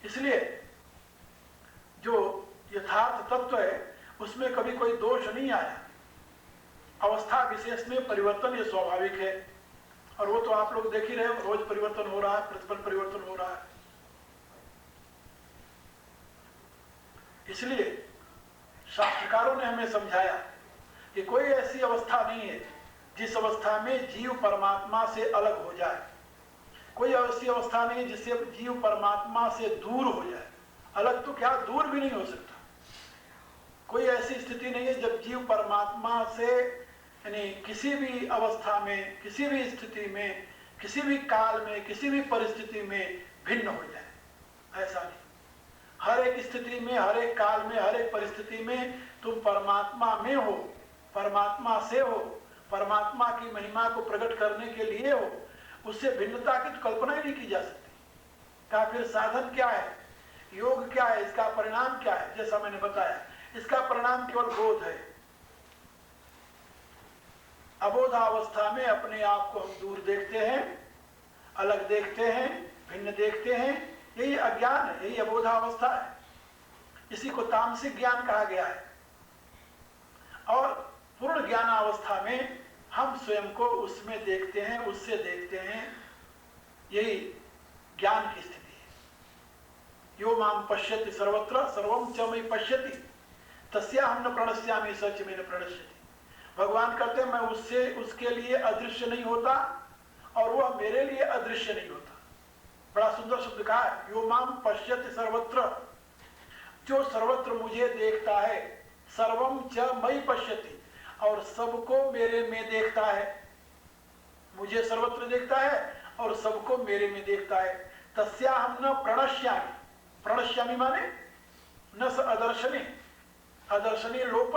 इसलिए जो यथार्थ तत्व है उसमें कभी कोई दोष नहीं आया। अवस्था विशेष में परिवर्तन ये स्वाभाविक है, और वो तो आप लोग देख ही रहे हो, रोज परिवर्तन हो रहा है, प्रतिपल परिवर्तन हो रहा है। इसलिए शास्त्रकारों ने हमें समझाया कि कोई ऐसी अवस्था नहीं है जिस अवस्था में जीव परमात्मा से अलग हो जाए, कोई ऐसी अवस्था नहीं है जिससे जीव परमात्मा से दूर हो जाए। अलग तो क्या, दूर भी नहीं हो सकता। कोई ऐसी स्थिति नहीं है जब जीव परमात्मा से यानी किसी भी अवस्था में, किसी भी स्थिति में, किसी भी काल में, किसी भी परिस्थिति में भिन्न हो जाए। ऐसा नहीं, हर एक स्थिति में, हर एक काल में, हर एक परिस्थिति में तुम परमात्मा में हो, परमात्मा से हो, परमात्मा की महिमा को प्रकट करने के लिए हो। उससे भिन्नता की तो कल्पना ही नहीं की जा सकती। का फिर साधन क्या है, योग क्या है, इसका परिणाम क्या है? जैसा मैंने बताया, इसका परिणाम केवल बोध है। अबोधावस्था में अपने आप को हम दूर देखते हैं, अलग देखते हैं, भिन्न देखते हैं। यही अज्ञान है, यही अबोधावस्था है। इसी को तामसिक ज्ञान कहा गया है। और पूर्ण ज्ञानावस्था में हम स्वयं को उसमें देखते हैं, उससे देखते हैं। यही ज्ञान की स्थिति है। यो माम पश्यति सर्वत्र सर्वम च मयि पश्यति तस्याहं न प्रणश्यामि स च मे न प्रणश्यति। भगवान कहते हैं मैं उससे, उसके लिए अदृश्य नहीं होता और वह मेरे लिए अदृश्य नहीं होता। बड़ा सुंदर शब्द कहा है, यो माम पश्यति सर्वत्र, जो सर्वत्र मुझे देखता है, सर्वम च मयि पश्यति, और सबको मेरे में देखता है। मुझे सर्वत्र देखता है और सबको मेरे में देखता है। तस्याहं न प्रणश्यामि, प्रणश्यामि माने न स अदर्शने, अदर्शने लोप।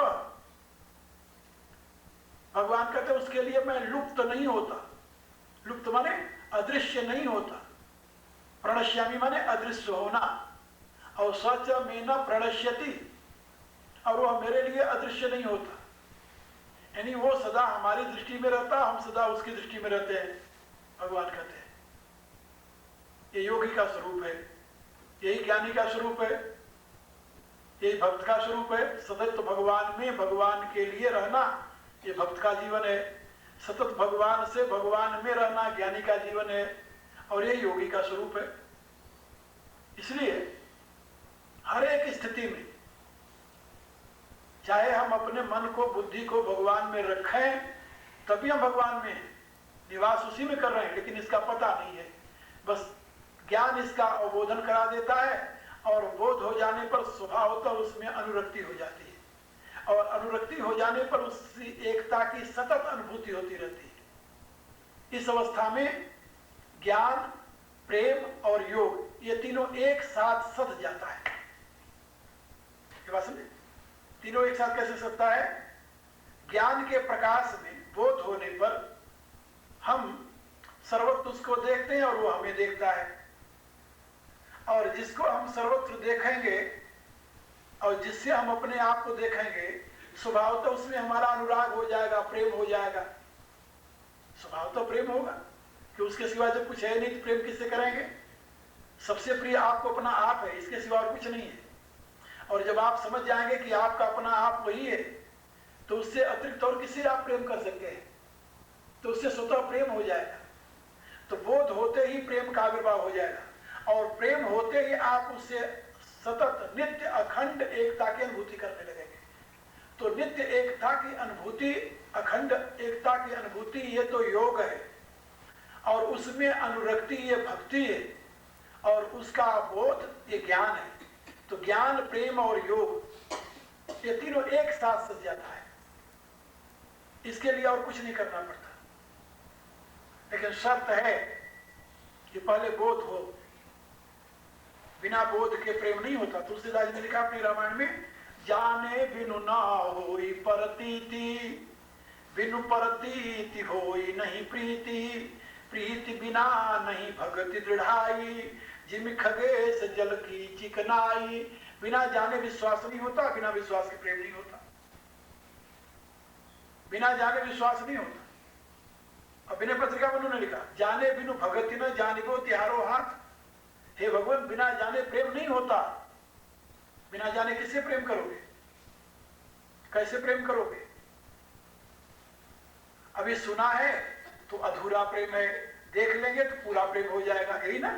भगवान कहते हैं उसके लिए मैं लुप्त नहीं होता। लुप्त माने अदृश्य नहीं होता। प्रणश्यामि माने अदृश्य होना, और सच में न प्रणश्यति, और वह मेरे लिए अदृश्य नहीं होता। यानी वो सदा हमारी दृष्टि में रहता, हम सदा उसकी दृष्टि में रहते हैं। भगवान कहते हैं ये योगी का स्वरूप है, यही ज्ञानी का स्वरूप है, यही भक्त का स्वरूप है। सतत तो भगवान में, भगवान के लिए रहना, ये भक्त का जीवन है। सतत भगवान से भगवान में रहना ज्ञानी का जीवन है, और ये योगी का स्वरूप है। इसलिए हर एक स्थिति में, चाहे हम अपने मन को, बुद्धि को भगवान में रखें, तभी हम भगवान में हैं, निवास उसी में कर रहे हैं, लेकिन इसका पता नहीं है। बस ज्ञान इसका अवबोधन करा देता है, और बोध हो जाने पर स्वभावतः उसमें अनुरक्ति हो जाती है, और अनुरक्ति हो जाने पर उसकी एकता की सतत अनुभूति होती रहती है। इस अवस्था में ज्ञान, प्रेम और योग, ये तीनों एक साथ सध जाता है। ये बात समझे? तीनों एक साथ कैसे सधता है? ज्ञान के प्रकाश में बोध होने पर हम सर्वत्र उसको देखते हैं और वो हमें देखता है, और जिसको हम सर्वत्र देखेंगे और जिससे हम अपने आप को देखेंगे, स्वभाव तो उसमें हमारा अनुराग हो जाएगा, प्रेम हो जाएगा। स्वभाव तो प्रेम होगा कि उसके सिवा जब कुछ है नहीं तो प्रेम किससे करेंगे? सबसे प्रिय आपको अपना आप है, इसके सिवा और कुछ नहीं है। और जब आप समझ जाएंगे कि आपका अपना आप वही है, तो उससे अतिरिक्त और किससे आप प्रेम कर सकते हैं? तो उससे स्वतः प्रेम हो जाएगा। तो बोध होते ही प्रेम का आविर्भाव हो जाएगा, और प्रेम होते ही आप उससे सतत नित्य अखंड एकता की अनुभूति करने लगेंगे। तो नित्य एकता की अनुभूति, अखंड एकता की अनुभूति, ये तो योग है, और उसमें अनुरक्ति ये भक्ति है, और उसका बोध ये ज्ञान है। तो ज्ञान, प्रेम और योग, ये तीनों एक साथ सज जाता है। इसके लिए और कुछ नहीं करना पड़ता, लेकिन शर्त है कि पहले बोध हो। बिना बोध के प्रेम नहीं होता। तुलसीदास ने लिखा अपनी रामायण में, जाने बिनु ना होई परतीति, बिनु परतीति होई नहीं प्रीति, प्रीति बिना नहीं भगति दृढ़ाई, जिम खगेश जल की चिकनाई। बिना जाने विश्वास नहीं होता, बिना विश्वास के प्रेम नहीं होता, बिना जाने विश्वास नहीं होता। अभिनय पत्रिका में उन्होंने लिखा, जाने बिनु भगति न जानिबो तिहारो हाथ। हे भगवान, बिना जाने प्रेम नहीं होता, बिना जाने किससे प्रेम करोगे, कैसे प्रेम करोगे? अभी सुना है तो अधूरा प्रेम है, देख लेंगे तो पूरा प्रेम हो जाएगा, यही ना?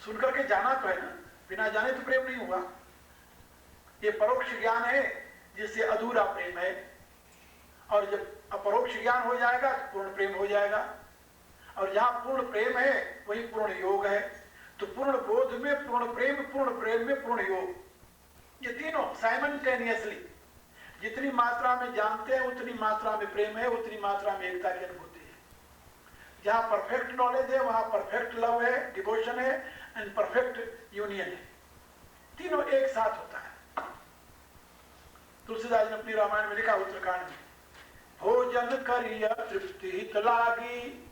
सुन करके जाना तो है ना, बिना जाने तो प्रेम नहीं हुआ। ये परोक्ष ज्ञान है जिससे अधूरा प्रेम है, और जब अपरोक्ष ज्ञान हो जाएगा तो पूर्ण प्रेम हो जाएगा। और जहां पूर्ण प्रेम है वही पूर्ण योग है। तो पूर्ण बोध में पूर्ण प्रेम में पूर्ण योग, ये तीनों साइमल्टेनियसली, जितनी मात्रा में जानते हैं उतनी मात्रा में प्रेम है, उतनी मात्रा में एकता की अनुभूति है। जहां परफेक्ट नॉलेज है वहां परफेक्ट लव है, डिवोशन है, एंड परफेक्ट यूनियन है। तीनों एक साथ होता है। तुलसीदास ने अपनी रामायण में लिखा उत्तरकांड में, भोजन करिय तृप्ति हित लागी,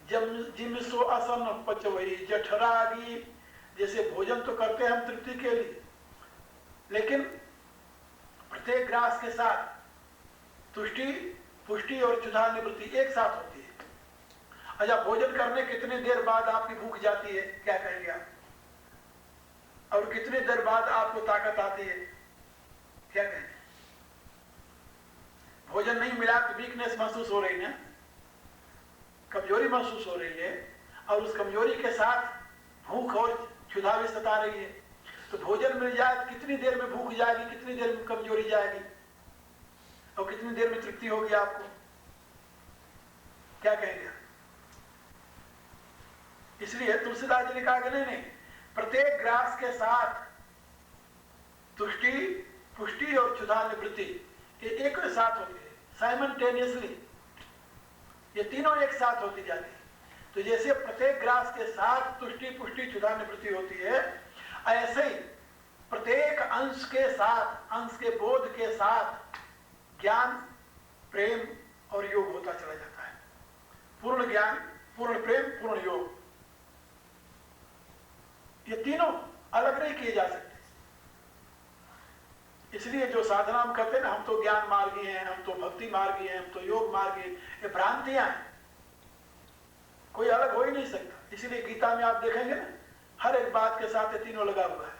जिम सो असन पचवई जठरागी। जैसे भोजन तो करते हैं हम तृप्ति के लिए, लेकिन प्रत्येक ग्रास के साथ तुष्टि, पुष्टि और क्षुधा निवृत्ति एक साथ होती है। अच्छा, भोजन करने कितने देर बाद आपकी भूख जाती है, क्या कहेंगे आप? और कितने देर बाद आपको ताकत आती है, क्या कहेंगे? भोजन नहीं मिला तो वीकनेस महसूस हो रही है, कमजोरी महसूस हो रही है, और उस कमजोरी के साथ भूख और क्षुधा भी सता रही है। तो भोजन मिल जाए तो कितनी देर में भूख जाएगी, कितनी देर में कमजोरी जाएगी, और कितनी देर में तृप्ति होगी आपको, क्या कहेंगे? इसलिए तुलसीदास जी ने कहा कि नहीं, प्रत्येक ग्रास के साथ तुष्टि, पुष्टि और क्षुधा निवृत्ति ये एक साथ होती है, साइमल्टेनियसली, ये तीनों एक साथ होती जाती है। तो जैसे प्रत्येक ग्रास के साथ तुष्टि, पुष्टि, क्षुधा निवृत्ति होती है, ऐसे ही प्रत्येक अंश के साथ, अंश के बोध के साथ ज्ञान, प्रेम और योग होता चला जाता है। पूर्ण ज्ञान, पूर्ण प्रेम, पूर्ण योग, ये तीनों अलग नहीं किए जा सकते। इसलिए जो साधना हम करते हैं ना, हम तो ज्ञान मार्गी हैं, हम तो भक्ति मार्गी हैं, हम तो योग मार्गी हैं, ये भ्रांतियां हैं, कोई अलग हो ही नहीं सकता। इसीलिए गीता में आप देखेंगे ना, हर एक बात के साथ ये तीनों लगा हुआ है।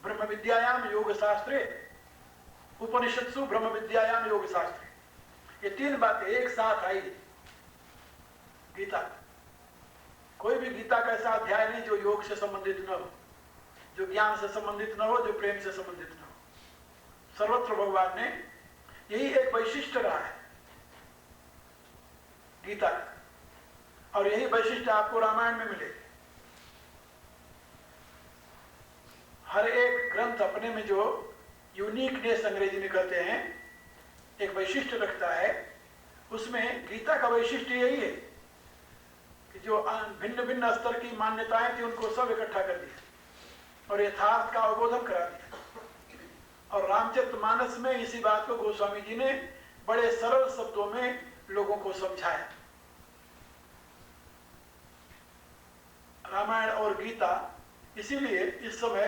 ब्रह्म विद्यायाम योग शास्त्रे, उपनिषत्सु ब्रह्म विद्यायाम योग शास्त्रे, ये तीन बातें एक साथ आई गीता। कोई भी गीता का ऐसा अध्याय नहीं जो योग से संबंधित न हो, जो ज्ञान से संबंधित न हो, जो प्रेम से संबंधित न हो। सर्वत्र भगवान ने यही एक वैशिष्ट रहा है गीता का, और यही वैशिष्ट आपको रामायण में मिलेगी। हर एक ग्रंथ अपने में जो यूनिकनेस अंग्रेजी में कहते हैं, एक वैशिष्ट रखता है। उसमें गीता का वैशिष्ट यही है कि जो भिन्न भिन्न स्तर की मान्यताएं थी उनको सब इकट्ठा कर दिया और यथार्थ का अवबोधन करा दिया। और रामचरितमानस में इसी बात को गोस्वामी जी ने बड़े सरल शब्दों में लोगों को समझाया। रामायण और गीता, इसीलिए इस समय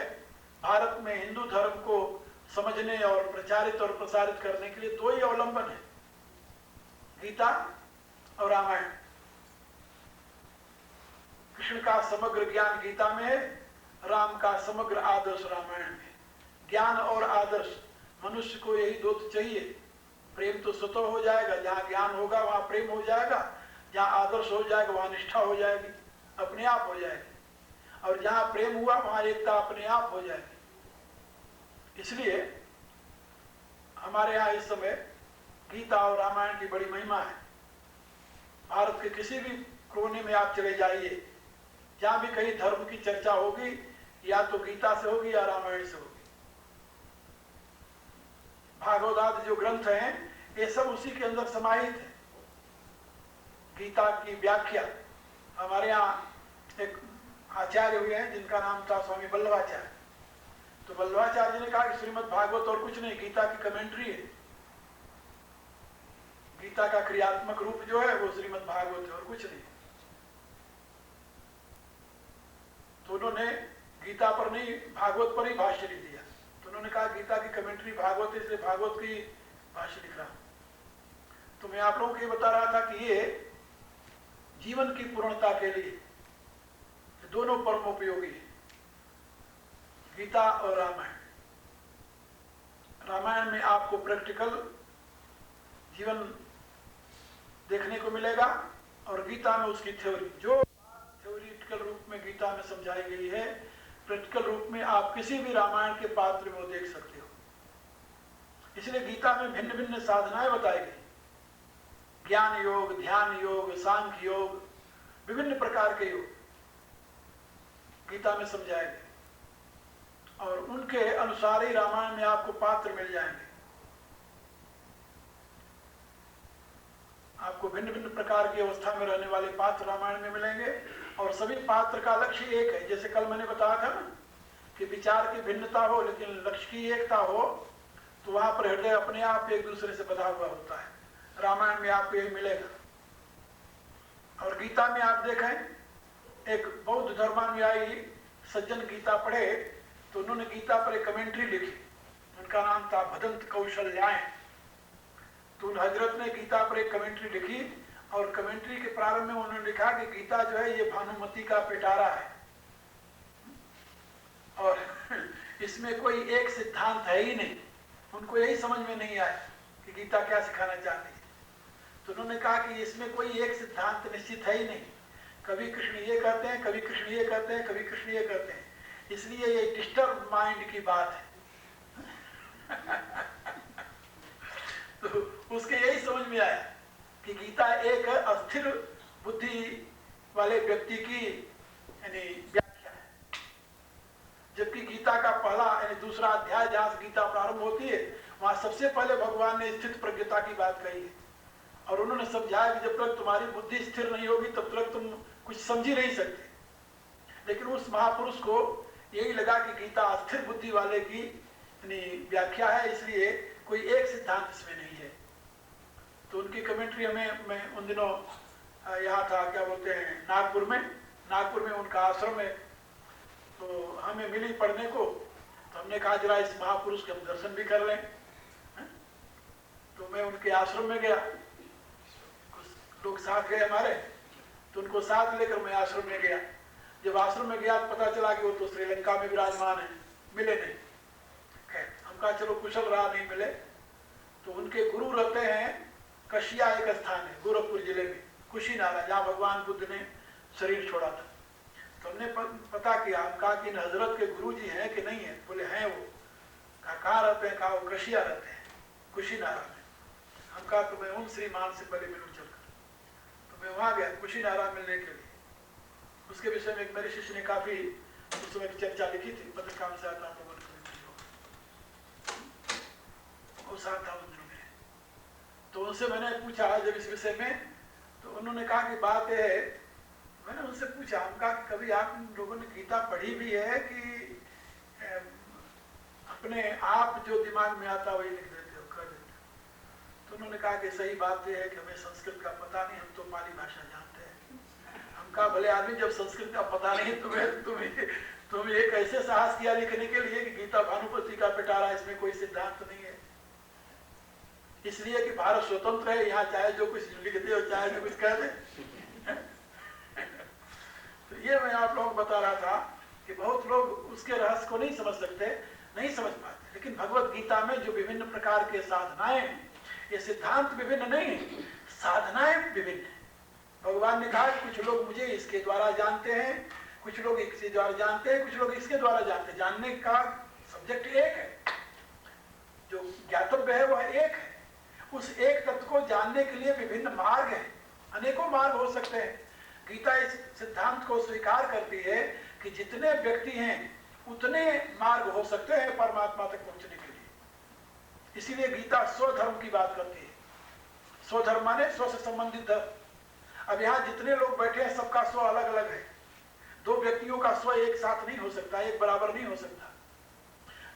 भारत में हिंदू धर्म को समझने और प्रचारित और प्रसारित करने के लिए दो ही अवलंबन है, गीता और रामायण। कृष्ण का समग्र ज्ञान गीता में है, राम का समग्र आदर्श रामायण में। ज्ञान और आदर्श, मनुष्य को यही दो चाहिए। प्रेम तो स्वतः हो जाएगा, जहां ज्ञान होगा वहां प्रेम हो जाएगा, जहां आदर्श हो जाएगा वहां निष्ठा हो जाएगी, अपने आप हो जाएगी। और जहां प्रेम हुआ वहां एकता अपने आप हो जाएगी। इसलिए हमारे यहाँ इस समय गीता और रामायण की बड़ी महिमा है। भारत के किसी भी कोने में आप चले जाइए, जहां भी कहीं धर्म की चर्चा होगी, या तो गीता से होगी या रामायण से होगी। भागवत आदि जो ग्रंथ हैं ये सब उसी के अंदर समाहित है। गीता की व्याख्या, हमारे यहाँ एक आचार्य हुए हैं जिनका नाम था स्वामी वल्लभाचार्य। तो वल्लभाचार्य जी ने कहा कि श्रीमद् भागवत और कुछ नहीं, गीता की कमेंट्री है। गीता का क्रियात्मक रूप जो है वो श्रीमद् भागवत है और कुछ नहीं। तो उन्होंने गीता पर नहीं, भागवत पर ही भाष्य लिख दिया। तो उन्होंने कहा गीता की कमेंट्री भागवत है, इसलिए भागवत की भाष्य लिख रहा हूं। तो मैं आप लोगों को ये बता रहा था कि ये जीवन की पूर्णता के लिए दोनों परमोपयोगी है, गीता और रामायण। रामायण में आपको प्रैक्टिकल जीवन देखने को मिलेगा और गीता में उसकी थ्योरी, जो थ्योरिटिकल रूप में गीता में समझाई गई है, प्रैक्टिकल रूप में आप किसी भी रामायण के पात्र में वो देख सकते हो। इसलिए गीता में भिन्न भिन्न साधनाएं बताई गई, ज्ञान योग, ध्यान योग, सांख्य योग, विभिन्न प्रकार के योग गीता में समझाए गए और उनके अनुसार ही रामायण में आपको पात्र मिल जाएंगे। आपको भिन्न भिन्न प्रकार की अवस्था में रहने वाले पात्र रामायण में मिलेंगे और सभी पात्र का लक्ष्य एक है। जैसे कल मैंने बताया था ना कि विचार की भिन्नता हो लेकिन लक्ष्य की एकता हो, तो वहां पर हृदय अपने आप एक दूसरे से बंधा हुआ होता है। रामायण में आपको यही मिलेगा। और गीता में आप देखें, एक बौद्ध धर्मानुयायी सज्जन गीता पढ़े तो उन्होंने गीता पर एक कमेंट्री लिखी, उनका नाम था भदंत कौशल्याएं। तो हजरत ने गीता पर एक कमेंट्री लिखी और कमेंट्री के प्रारंभ में उन्होंने लिखा कि गीता जो है ये भानुमति का पिटारा है और इसमें कोई एक सिद्धांत है ही नहीं। उनको यही समझ में नहीं आया कि गीता क्या सिखाना चाहती है। तो उन्होंने कहा कि इसमें कोई एक सिद्धांत निश्चित है ही नहीं, कभी कृष्ण ये कहते हैं, कभी कृष्ण ये कहते हैं, कभी कृष्ण ये कहते हैं, इसलिए ये डिस्टर्ब माइंड की बात है। तो उसके यही समझ में आया कि गीता एक अस्थिर बुद्धि वाले व्यक्ति की यानी व्याख्या है, जबकि गीता का पहला यानी दूसरा अध्याय जहां से गीता प्रारंभ होती है वहां सबसे पहले भगवान ने स्थित प्रज्ञता की बात कही है और उन्होंने समझाया कि जब तक तुम्हारी बुद्धि स्थिर नहीं होगी तब तक तुम कुछ समझ ही नहीं सकते। लेकिन उस महापुरुष को यही लगा कि गीता अस्थिर बुद्धि वाले की व्याख्या है, इसलिए कोई एक सिद्धांत इसमें नहीं है। तो उनकी कमेंट्री हमें, मैं उन दिनों यहाँ था, क्या बोलते हैं, नागपुर में उनका आश्रम है, तो हमें मिली पढ़ने को। तो हमने कहा जरा इस महापुरुष के हम दर्शन भी कर लें। तो मैं उनके आश्रम में गया, कुछ लोग साथ गए हमारे, तो उनको साथ लेकर मैं आश्रम में गया। जब आश्रम में गया तो पता चला कि वो तो श्रीलंका में विराजमान है, मिले नहीं। हम कहा चलो कुशल रहा, नहीं मिले। तो उनके गुरु रहते हैं कशिया, एक स्थान है गोरखपुर जिले में, कुशीनारा, जहाँ भगवान बुद्ध ने शरीर छोड़ा था। तो हमने पता किया, हम कहा कि इन हजरत के गुरु जी हैं कि नहीं है? बोले हैं। वो कहाँ रहते हैं? कहा वो कशिया रहते हैं, कुशीनारा में। हम कहा तो मैं उन श्रीमान से पहले मिलूं चलकर। तो मैं वहाँ गया कुशीनारा मिलने के लिए। उसके विषय में एक मेरे शिष्य ने काफी उस समय की चर्चा लिखी थी, पत्र काम से आता तो वो साथ था उन दिनों में। तो उनसे मैंने पूछा जब इस विषय में, तो उन्होंने कहा कि बात यह है, मैंने उनसे पूछा, हम कहा कि कभी आप लोगों ने गीता पढ़ी भी है कि अपने आप जो दिमाग में आता वही लिख देते हो, कर देते हो? तो उन्होंने कहा कि सही बात यह है कि हमें संस्कृत का पता नहीं, हम तो पाली भाषा जानते हैं। हम कहा भले आदमी, जब संस्कृत का पता नहीं तुम्हें एक ऐसे साहस किया लिखने के लिए कि गीता भानुपति का पिटारा, इसमें कोई सिद्धांत नहीं है। इसलिए कि भारत स्वतंत्र है, यहाँ चाहे जो कुछ लिख दे और चाहे जो कुछ कह दे। तो ये मैं आप लोगों को बता रहा था कि बहुत लोग उसके रहस्य को नहीं समझ सकते, नहीं समझ पाते। लेकिन भगवत गीता में जो विभिन्न प्रकार के साधनाएं हैं, ये सिद्धांत विभिन्न नहीं है, साधनाएं विभिन्न है। भगवान ने कहा कि कुछ लोग मुझे इसके द्वारा जानते हैं, कुछ लोग इसके द्वारा जानते हैं, कुछ लोग इसके द्वारा जानते हैं। जानने का सब्जेक्ट एक है, जो ज्ञातव्य है वह एक है। उस एक तत्व को जानने के लिए विभिन्न मार्ग हैं, अनेकों मार्ग हो सकते हैं। गीता इस सिद्धांत को स्वीकार करती है कि जितने व्यक्ति हैं उतने मार्ग हो सकते हैं परमात्मा तक पहुंचने के लिए। इसीलिए गीता स्वधर्म की बात करती है। स्वधर्म माने स्व से संबंधित धर्म। अब यहाँ जितने लोग बैठे हैं सबका स्व अलग अलग है। दो व्यक्तियों का स्व एक साथ नहीं हो सकता, एक बराबर नहीं हो सकता।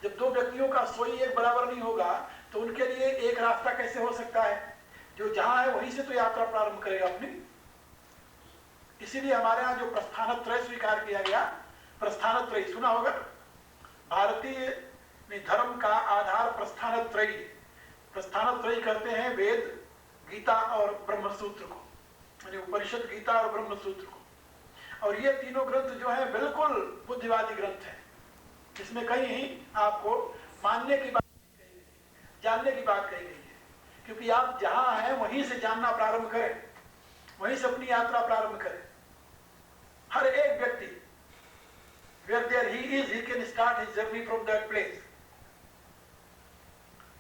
जब दो व्यक्तियों का स्व ही एक बराबर नहीं होगा तो उनके लिए एक रास्ता कैसे हो सकता है? जो जहां है वहीं से तो यात्रा प्रारंभ करेगा अपनी। इसीलिए हमारे यहाँ जो प्रस्थानत्रय स्वीकार किया गया, प्रस्थानत्रय सुना होगा, भारतीय धर्म का आधार प्रस्थानत्रय। प्रस्थानत्रय कहते हैं वेद, गीता और ब्रह्मसूत्र को, यानी उपनिषद, गीता और ब्रह्मसूत्र को। और ये तीनों ग्रंथ जो है बिल्कुल बुद्धिवादी ग्रंथ हैं। इसमें कहीं आपको मानने की बात कही गई, जानने की बात कही गई है, क्योंकि आप जहां हैं वहीं से जानना प्रारंभ करें, वहीं से अपनी यात्रा प्रारंभ करें। हर एक व्यक्ति where there he is, he can start his journey from that place.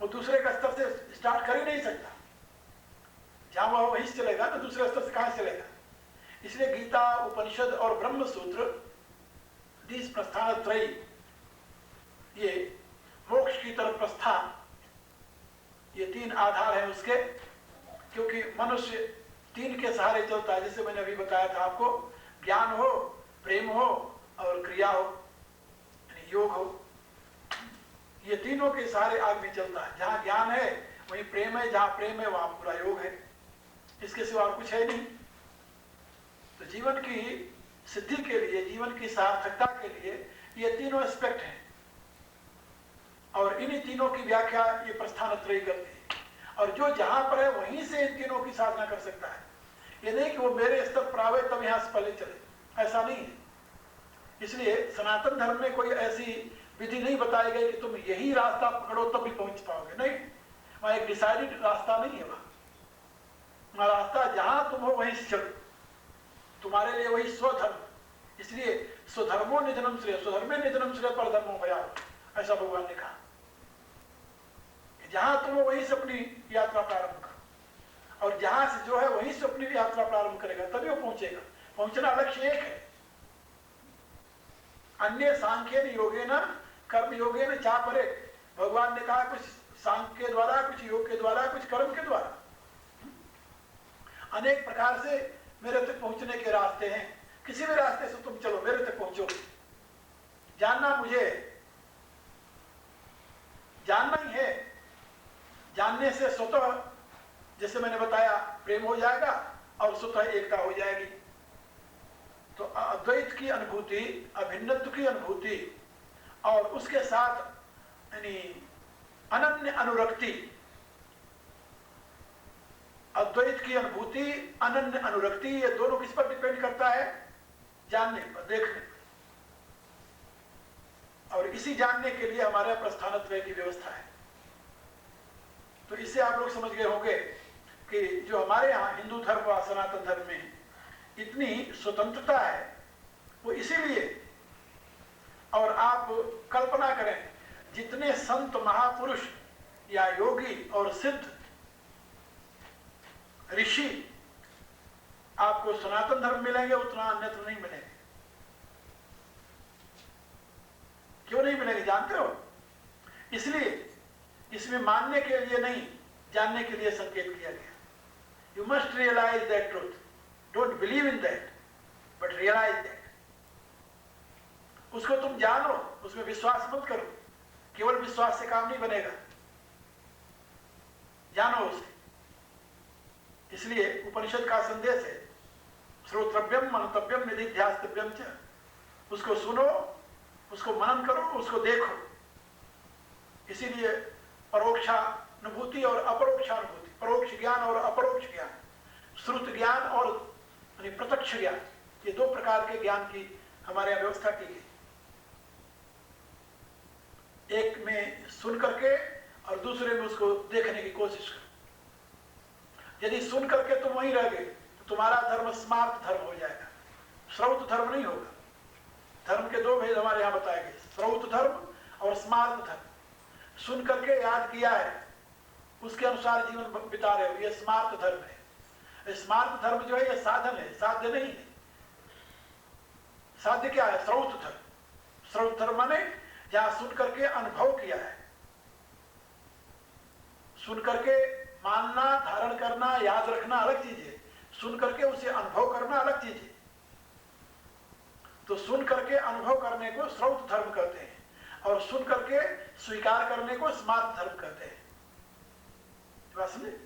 वो दूसरे का स्तर से स्टार्ट कर ही नहीं सकता। जहां वह वहीं से चलेगा तो दूसरे स्तर से कहां से चलेगा। इसलिए गीता, उपनिषद और ब्रह्म सूत्र, दीस प्रस्थान त्रयी, ये मोक्ष की तरफ प्रस्थान, ये तीन आधार हैं उसके। क्योंकि मनुष्य तीन के सहारे चलता है, जैसे मैंने अभी बताया था आपको, ज्ञान हो, प्रेम हो और क्रिया हो, यानी योग हो। ये तीनों के सहारे आदमी चलता है। जहां ज्ञान है वहीं प्रेम है, जहां प्रेम है वहां पूरा योग है। इसके सिवा और कुछ है नहीं। तो जीवन की सिद्धि के लिए, जीवन की सार्थकता के लिए ये तीनों एस्पेक्ट हैं, और इन्हीं तीनों की व्याख्या ये प्रस्थानत्रयी करती है। और जो जहां पर है वहीं से इन तीनों की साधना कर सकता है। ये नहीं कि वो मेरे स्तर पर आवे तब यहां से पहले चले, ऐसा नहीं है। इसलिए सनातन धर्म में कोई ऐसी विधि नहीं बताई गई कि तुम यही रास्ता पकड़ो तब भी पहुंच पाओगे, नहीं। वहां एक डिसाइडेड रास्ता नहीं है। वहां रास्ता जहां तुम हो वहीं से चलो, तुम्हारे लिए वही स्वधर्म। इसलिए स्वधर्मो निधनम श्रेय, स्वधर्मे निधनम श्रेय पर धर्मो भया, ऐसा भगवान ने कहा। जहां तुम हो वहीं से अपनी यात्रा प्रारंभ करो, और जहां से जो है वहीं से अपनी यात्रा प्रारंभ करेगा तभी वो पहुंचेगा। पहुंचना लक्ष्य एक है। अन्य सांख्येन योगेन कर्म योगेन चा परे, भगवान ने कहा कुछ सांख्य के द्वारा, कुछ योग के द्वारा, कुछ कर्म के द्वारा। अनेक प्रकार से मेरे तक पहुंचने के रास्ते हैं। किसी भी रास्ते से तुम चलो, मेरे तक पहुंचो। जानना मुझे जानना ही है। जानने से स्वतः, जैसे मैंने बताया, प्रेम हो जाएगा और स्वतः एकता हो जाएगी। तो अद्वैत की अनुभूति, अभिन्नत्व की अनुभूति, और उसके साथ यानी अनन्य अनुरक्ति। अद्वैत की अनुभूति, अनन्य अनुरक्ति, ये दोनों किस पर डिपेंड करता है? जानने पर, देखने पर। और इसी जानने के लिए हमारे प्रस्थानत्रय की व्यवस्था है। तो इससे आप लोग समझ गए होंगे कि जो हमारे यहाँ हिंदू धर्म व सनातन धर्म में इतनी स्वतंत्रता है, वो इसीलिए। और आप कल्पना करें, जितने संत महापुरुष या योगी और सिद्ध ऋषि आपको सनातन धर्म मिलेंगे, उतना अन्यत्र नहीं मिलेंगे। क्यों नहीं मिलेंगे जानते हो? इसलिए इसमें मानने के लिए नहीं, जानने के लिए संकेत किया गया। You must realise that truth, don't believe in that but realise that. उसको तुम जानो, उसमें विश्वास मत करो। केवल विश्वास से काम नहीं बनेगा, जानो उसे। इसलिए उपनिषद का संदेश है, श्रोत्रव्यम मनतव्यम निधिध्यास्तव्यम च। उसको सुनो, उसको मनन करो, उसको देखो। इसीलिए परोक्षानुभूति और अपरोक्षानुभूति, परोक्ष ज्ञान और अपरोक्ष ज्ञान, श्रुत ज्ञान और प्रत्यक्ष ज्ञान, ये दो प्रकार के ज्ञान की हमारे यहाँ व्यवस्था की गई। एक में सुन करके और दूसरे में उसको देखने की कोशिश करो। यदि सुन करके तुम वहीं रह गए तो तुम्हारा धर्म स्मार्त धर्म हो जाएगा, श्रौत धर्म नहीं होगा। धर्म के दो भेद हमारे यहाँ बताए गए, श्रौत धर्म और स्मार्त धर्म। सुन करके याद किया है, उसके अनुसार जीवन बिता रहे हो, ये स्मार्त धर्म है। स्मार्त धर्म जो है ये साधन है, साध्य नहीं है। साध्य क्या है? श्रौत धर्म। श्रौत धर्म माने जहां सुन करके अनुभव किया है। सुन करके मानना, धारण करना, याद रखना अलग चीज है, सुन करके उसे अनुभव करना अलग चीज है। तो सुन करके अनुभव करने को श्रौत धर्म कहते हैं, और सुन करके स्वीकार करने को स्मार्त धर्म कहते हैं। बात समझे?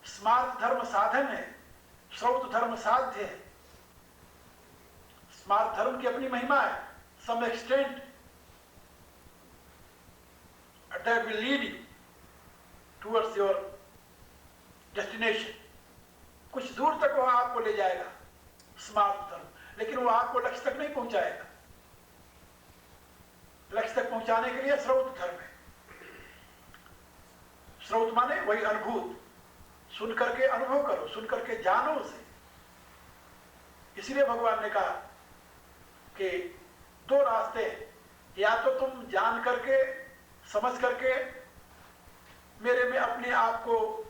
स्मार्त धर्म साधन है, श्रौत धर्म साध्य है। स्मार्त धर्म की अपनी महिमा है, some extent that will lead you towards your destination। कुछ दूर तक वह आपको ले जाएगा स्मार्त धर्म। लेकिन वो आपको लक्ष्य तक नहीं पहुंचाएगा। लक्ष्य तक पहुंचाने के लिए श्रौत धर्म है। श्रौत माने वही अनुभूत, सुन करके अनुभव करो, सुन करके जानो उसे। इसीलिए भगवान ने कहा कि दो रास्ते, या तो तुम जान करके समझ करके मेरे में अपने आप को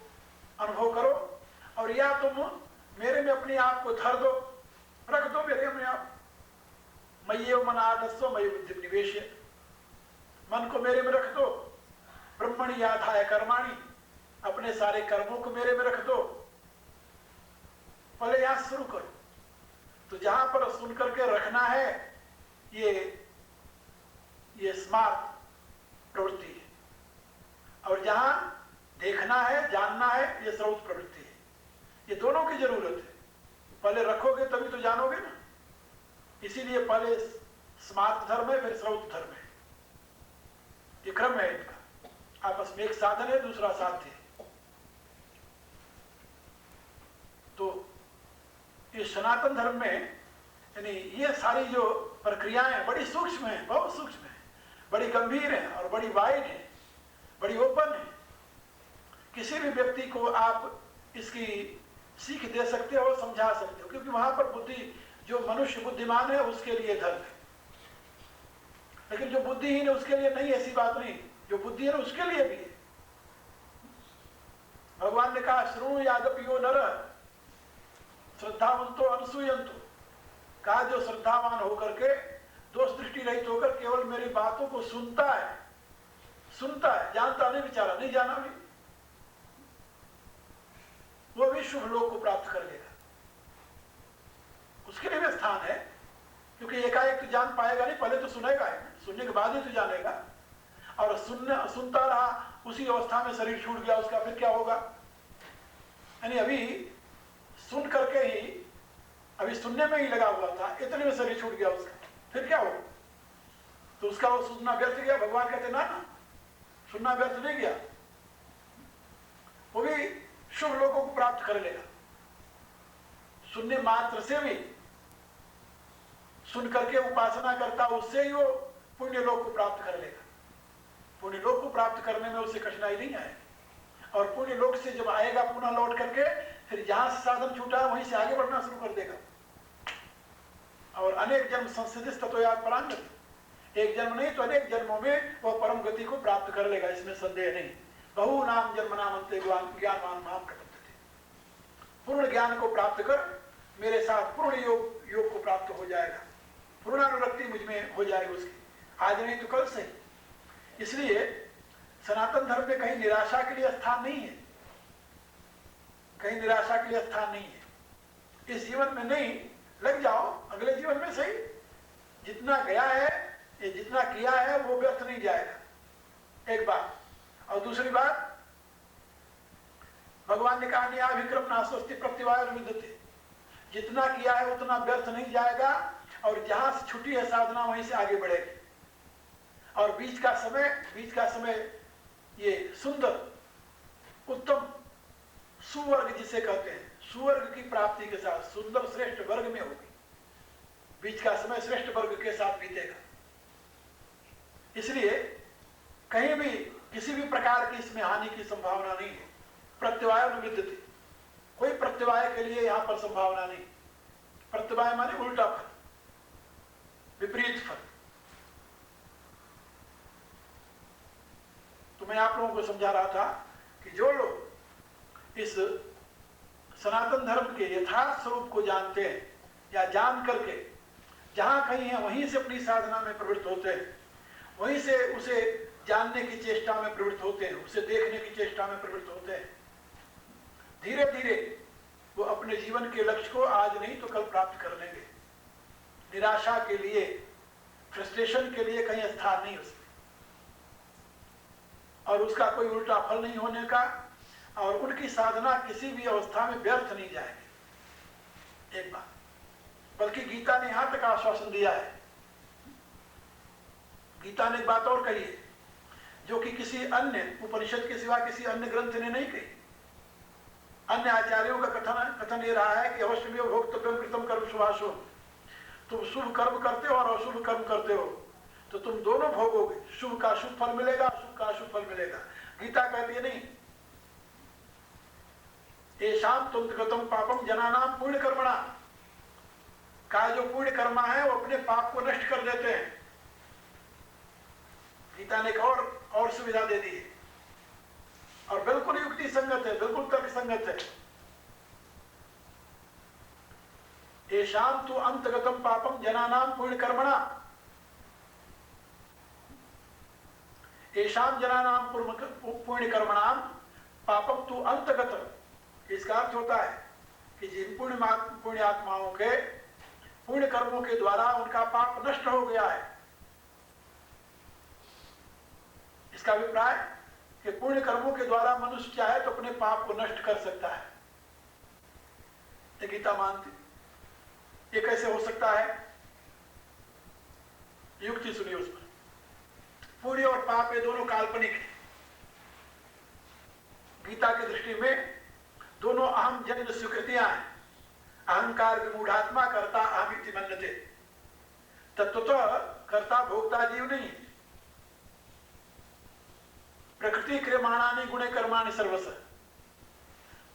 अनुभव करो, और या तुम मेरे में अपने आप को धर दो, रख दो मेरे में आप। मय्येव मनाधस्व मयि बुद्धि निवेश, मन को मेरे में रख दो। ब्रह्मणि आधाय कर्माणि, अपने सारे कर्मों को मेरे में रख दो। पहले यहां शुरू करो। तो जहां पर सुन करके रखना है ये स्मार्ट प्रवृत्ति है, और जहां देखना है जानना है ये श्रौत प्रवृत्ति है। ये दोनों की जरूरत है। पहले रखोगे तभी तो जानोगे ना। इसीलिए पहले स्मार्ट धर्म है, फिर श्रौत धर्म है। ये क्रम है इनका। आपस में एक साधन है, दूसरा साध्य है। तो इस सनातन धर्म में यानी ये सारी जो प्रक्रियाएं बड़ी सूक्ष्म हैं, बहुत सूक्ष्म हैं, बड़ी गंभीर हैं और बड़ी वाइड हैं, बड़ी ओपन है। किसी भी व्यक्ति को आप इसकी सीख दे सकते हो, समझा सकते हो, क्योंकि वहां पर बुद्धि, जो मनुष्य बुद्धिमान है उसके लिए धर्म है, लेकिन जो बुद्धिहीन है उसके लिए नहीं। ऐसी बात नहीं, जो बुद्धि है उसके लिए भी है। भगवान ने कहा श्रृणु यादपियो नर श्रद्धावंतो अनुसूयंतो, कहा जो श्रद्धावान होकर के, दोष दृष्टि रहित होकर केवल मेरी बातों को सुनता है, जानता नहीं, बेचारा नहीं जाना भी, वो भी शुभ लोक को प्राप्त कर लेगा। उसके लिए भी स्थान है, क्योंकि एकाएक तो जान पाएगा नहीं, पहले तो सुनेगा है, सुनने के बाद ही तो जानेगा। और सुनता रहा, उसी अवस्था में शरीर छूट गया उसका, फिर क्या होगा? यानी अभी सुन करके ही, अभी सुनने में ही लगा हुआ था, इतने में शरीर छूट गया उसका, फिर क्या होगा? तो उसका वो सुनना व्यर्थ गया। भगवान कहते ना सुनना व्यर्थ नहीं गया, वो भी शुभ लोगों को प्राप्त कर लेगा। सुनने मात्र से भी, सुन करके उपासना करता, उससे ही वो पुण्य लोक को प्राप्त कर लेगा। पुण्य लोक को प्राप्त करने में उसे कठिनाई नहीं आएगी, और पुण्य लोक से जब आएगा पुनः लौट करके, फिर जहां से साधन छूटा है वहीं से आगे बढ़ना शुरू कर देगा। और अनेक जन्म संसिद्ध ततो याद परांगति, एक जन्म नहीं तो अनेक जन्मों में वह परम गति को प्राप्त कर लेगा, इसमें संदेह नहीं। बहु नाम जन्म नाम अंते ज्ञानवान नाम प्रपद्यते, पूर्ण ज्ञान को प्राप्त कर मेरे साथ पूर्ण योग को प्राप्त हो जाएगा, पूर्णानुरक्ति मुझ में हो जाएगी उसकी, आज नहीं तो कल से। इसलिए सनातन धर्म में कहीं निराशा के लिए स्थान नहीं है, कहीं निराशा के लिए स्थान नहीं है। इस जीवन में नहीं, लग जाओ, अगले जीवन में सही। जितना गया है, ये जितना किया है वो व्यर्थ नहीं जाएगा, एक बात। और दूसरी बात, भगवान ने कहा न्याभिक्रम नास्ति प्रत्यवाय विद्यते, जितना किया है उतना व्यर्थ नहीं जाएगा, और जहां से छुट्टी है साधना वहीं से आगे बढ़ेगी। और बीच का समय ये सुंदर उत्तम सुवर्ग जिसे कहते हैं, सुवर्ग की प्राप्ति के साथ सुंदर श्रेष्ठ वर्ग में होगी। बीच का समय श्रेष्ठ वर्ग के साथ बीतेगा। इसलिए कहीं भी किसी भी प्रकार की इसमें हानि की संभावना नहीं है। प्रत्यवाय विद्यते, कोई प्रत्यवाय के लिए यहां पर संभावना नहीं। प्रत्यवाय माने उल्टा फल, विपरीत फल। तो मैं आप लोगों को समझा रहा था कि जो लोग इस सनातन धर्म के यथार्थ स्वरूप को जानते हैं, या जान करके जहां कहीं है वहीं से अपनी साधना में प्रवृत्त होते हैं, वहीं से उसे जानने की चेष्टा में प्रवृत्त होते हैं, उसे देखने की चेष्टा में प्रवृत्त होते हैं, धीरे धीरे वो अपने जीवन के लक्ष्य को आज नहीं तो कल प्राप्त कर लेंगे। निराशा के लिए, फ्रस्ट्रेशन के लिए कहीं स्थान नहीं उसमें, और उसका कोई उल्टा फल नहीं होने का, और उनकी साधना किसी भी अवस्था में व्यर्थ नहीं जाएगी, एक बात। बल्कि गीता ने यहां तक आश्वासन दिया है। गीता ने एक बात और कही है, जो कि किसी अन्य उपनिषद के सिवा किसी अन्य ग्रंथ ने नहीं कही। अन्य आचार्यों का कथन ये रहा है कि अवश्य में भोक्तव्यम कृतम कर्म शुभाशो, तुम शुभ कर्म करते हो और अशुभ कर्म करते हो तो तुम दोनों भोगोगे, शुभ का शुभ फल मिलेगा, अशुभ का अशुभ फल मिलेगा। गीता कहती है नहीं, येषां त्वन्तगतं पापम जनानां पुण्य कर्मणा, का जो पुण्य कर्मा है वो अपने पाप को नष्ट कर देते हैं। गीता ने एक और सुविधा दे दी है और बिल्कुल युक्ति संगत है, बिल्कुल तर्क संगत है। येषां तु अंतगतं पापम जनानां पुण्य कर्मणा, येषां जनानां पुण्य कर्मणां पापम तु अंतगत। इसका अर्थ होता है कि जिन पुण्य आत्माओं के पुण्य कर्मों के द्वारा उनका पाप नष्ट हो गया है। इसका अभिप्राय कि पुण्य कर्मों के द्वारा मनुष्य चाहे तो अपने पाप को नष्ट कर सकता है। ये गीता मानती। ये कैसे हो सकता है? युक्ति सुनिए उस पर। पुण्य और पाप ये दोनों काल्पनिक है। गीता की दृष्टि में दोनों अहम जन्य स्वीकृतियां हैं। अहंकार विमूढ़ात्मा कर्ता अहमिति मन्यते। तत्वतः कर्ता भोक्ता जीव नहीं है। प्रकृति क्रियमाणानि गुणे कर्माणि सर्वश।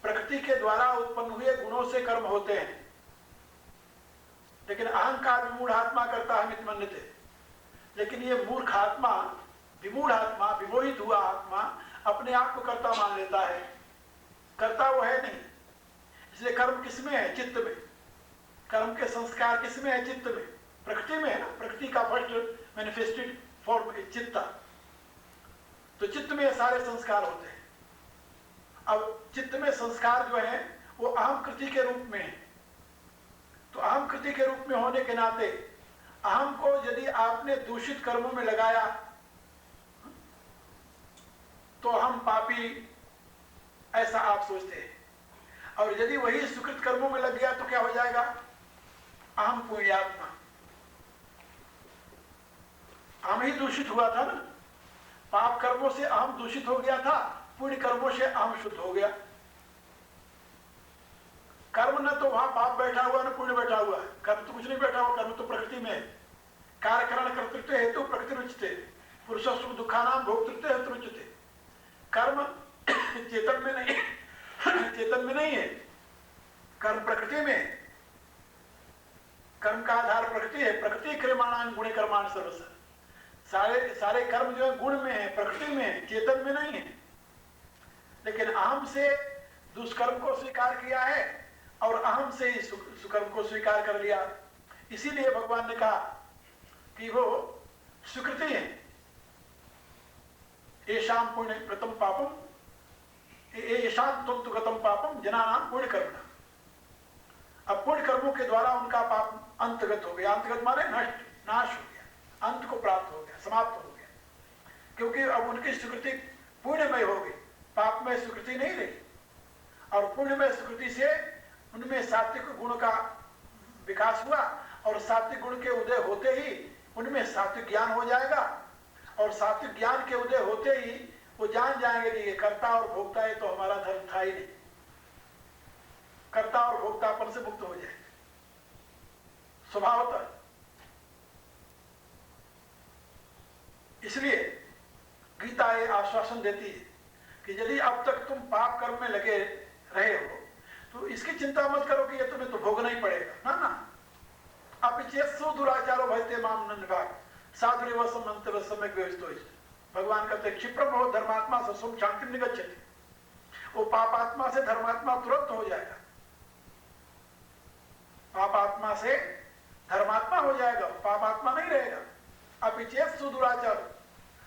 प्रकृति के द्वारा उत्पन्न हुए गुणों से कर्म होते हैं, लेकिन अहंकार विमूढ़ात्मा कर्ता अहमिति मन्यते। लेकिन ये मूर्ख आत्मा, विमूढ़ आत्मा, विमोहित हुआ आत्मा अपने आप को कर्ता मान लेता है। कर्ता वो है नहीं। इसलिए कर्म किसमें है? चित्त में। कर्म के संस्कार किसमें है? चित्त में, प्रकृति में है ना। प्रकृति का फर्स्ट मैनिफेस्टेड फॉर्म चित्त। तो चित्त में सारे संस्कार होते हैं। अब चित्त में संस्कार जो है वो अहम कृति के रूप में है। तो अहम कृति के रूप में होने के नाते अहम को यदि आपने दूषित कर्मों में लगाया तो हम पापी, ऐसा आप सोचते हैं। और यदि वही सुकृत कर्मों में लग गया तो क्या हो जाएगा? अहम पुण्यात्मा। अहम ही दूषित हुआ था ना। पाप कर्मों से अहम दूषित हो गया था, पुण्य कर्मों से अहम शुद्ध हो गया। कर्म न तो वहां पाप बैठा हुआ न पुण्य बैठा हुआ है। कर्म तो कुछ नहीं बैठा हुआ, कर्म तो प्रकृति में है। कार्यकरण कर्तृत्व हेतु प्रकृति रुचते, पुरुष सुख दुखानाम भोक्तृत्व हेतु रुचते। कर्म चेतन में नहीं, चेतन में नहीं है, कर्म प्रकृति में है। कर्म का आधार प्रकृति है। प्रकृति क्रियमाणान गुणे कर्माण सर्वस। सारे कर्म जो है गुण में है, प्रकृति में है, चेतन में नहीं है। लेकिन अहम से दुष्कर्म को स्वीकार किया है और अहम से ही सुकर्म को स्वीकार कर लिया। इसीलिए भगवान ने कहा कि वो स्वीकृति है। येषां पुण्य कृतं पापम येषां त्वन्तगतं पापम जनानां पुण्य कर्मणा। अब पुण्य कर्मों के द्वारा उनका पाप अंतगत हो गया। अंतगत माने नष्ट, नाश हो गया, अंत को प्राप्त हो गया, समाप्त हो गया। क्योंकि अब उनकी स्वीकृति पुण्यमय हो गई, पाप में स्वीकृति नहीं रही। और पुण्य में स्वीकृति से उनमें सात्विक गुण का विकास हुआ और सात्विक गुण के उदय होते ही उनमें सात्विक ज्ञान हो जाएगा। और सात्विक ज्ञान के उदय होते ही वो जान जाएंगे कि ये कर्ता और भोक्ता है तो हमारा धर्म था ही नहीं। कर्ता और भोक्तापन से मुक्त हो जाएंगे स्वभावतः। इसलिए गीता ये आश्वासन देती है कि यदि अब तक तुम पाप कर्म में लगे रहे हो तो इसकी चिंता मत करो कि ये तुम्हें तो भोगना ही पड़ेगा। ना ना, अपिचेत्सु दुराचारो भजते माम न निभाग साधुरेव समन्तव सम्यक् व्यवस्थितो। भगवान कहते हैं क्षिप्रम भवो धर्मात्मा सस्वं शांतिं निगच्छति। वो पापात्मा से धर्मात्मा तुरंत हो जाएगा। पापात्मा से धर्मात्मा हो जाएगा, पापात्मा नहीं रहेगा। अपिचेत्सु दुराचारो,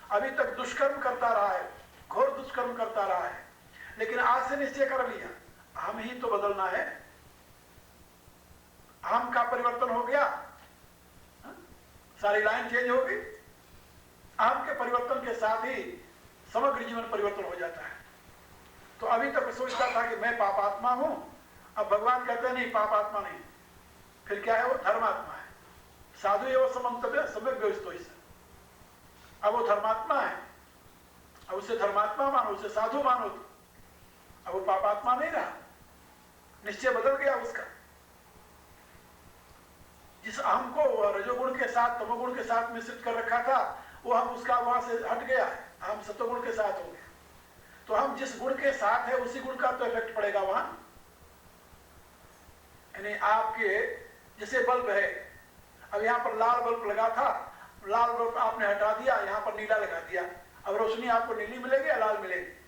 अभी तक दुष्कर्म करता रहा है, घोर दुष्कर्म करता रहा है, लेकिन आज से निश्चय कर लिया हम ही तो बदलना है। अहम का परिवर्तन हो गया, सारी लाइन चेंज हो गई। अहम के परिवर्तन के साथ ही समग्र जीवन परिवर्तन हो जाता है। तो अभी तक सोचता था कि मैं पापात्मा हूं, अब भगवान कहते नहीं पापात्मा नहीं, फिर क्या है? वो धर्मात्मा है। साधु एवं समन्तव्य सम्यक् व्यवस्थितो। अब वो धर्मात्मा है, अब उसे धर्मात्मा मानो, उसे साधु मानो, तो अब वो पापात्मा नहीं रहा, निश्चय बदल गया उसका। जिस अहम को रजोगुण के साथ तमोगुण के साथ मिश्रित कर रखा था, वो हम उसका वहां से हट गया है, हम सत्वगुण के साथ हो गए। तो हम जिस गुण के साथ है उसी गुण का तो इफेक्ट पड़ेगा वहां। यानी आपके जैसे बल्ब है, अब यहाँ पर लाल बल्ब लगा था, लाल बल्ब आपने हटा दिया, यहाँ पर नीला लगा दिया, अब रोशनी आपको नीली मिलेगी या लाल मिलेगी?